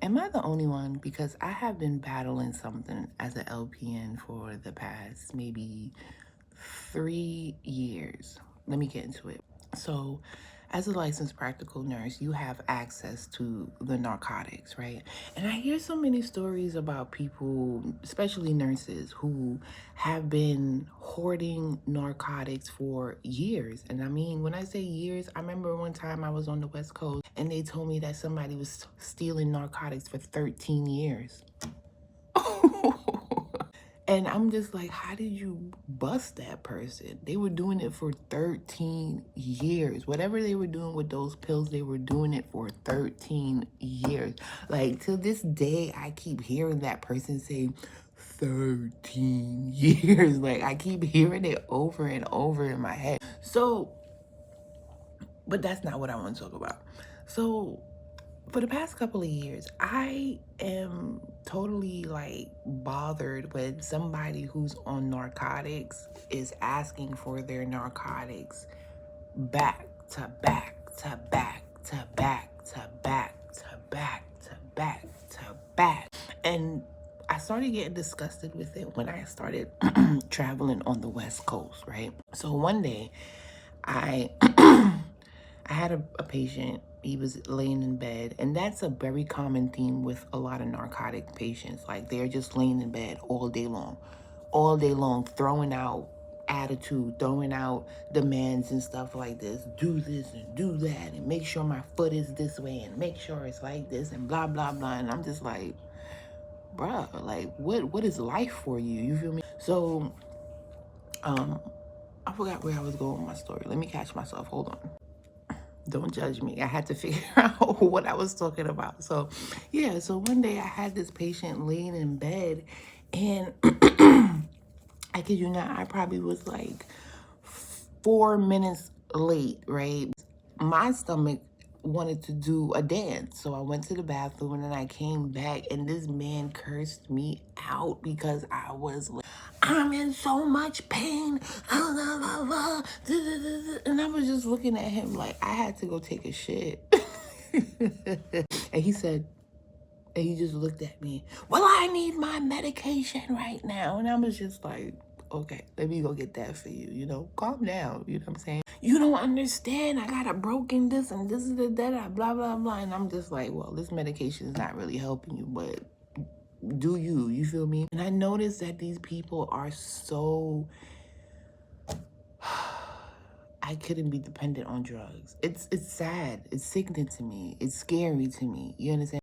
Am I the only one? Because I have been battling something as an LPN for the past maybe 3 years. Let me get into it. So, as a licensed practical nurse, you have access to the narcotics, right? And I hear so many stories about people, especially nurses, who have been hoarding narcotics for years. And I mean, when I say years, I remember one time I was on the West Coast and they told me that somebody was stealing narcotics for 13 years. And I'm just like, how did you bust that person? They were doing it for 13 years. Whatever they were doing with those pills, they were doing it for 13 years. Like, to this day, I keep hearing that person say 13 years. Like, I keep hearing it over and over in my head. So, but that's not what I want to talk about. So, for the past couple of years, I am totally like bothered when somebody who's on narcotics is asking for their narcotics back to back to back to back to back to back to back to back. And I started getting disgusted with it when I started traveling on the West Coast, right? So one day I I had a patient, he was laying in bed, and that's a very common theme with a lot of narcotic patients. Like, they're just laying in bed all day long, throwing out attitude, throwing out demands and stuff like this. Do this and do that, and make sure my foot is this way, and make sure it's like this, and blah, blah, blah. And I'm just like, bruh, like, what is life for you? You feel me? So, I forgot where I was going with my story. Let me catch myself. Hold on. Don't judge me. I had to figure out what I was talking about. So, yeah, so one day I had this patient laying in bed, and I kid you not, I probably was like 4 minutes late, right? My stomach wanted to do a dance. So I went to the bathroom and then I came back and this man cursed me out because I was like, I'm in so much pain. And I was just looking at him like I had to go take a shit. And he said, and he just looked at me, well, I need my medication right now. And I was just like, okay, let me go get that for you. You know, calm down. You know what I'm saying? You don't understand. I got a broken this and this and that, blah, blah, blah. And I'm just like, well, this medication is not really helping you, but do you feel me? And I noticed that these people are so, I couldn't be dependent on drugs. It's sad. It's sickening to me. It's scary to me. You understand?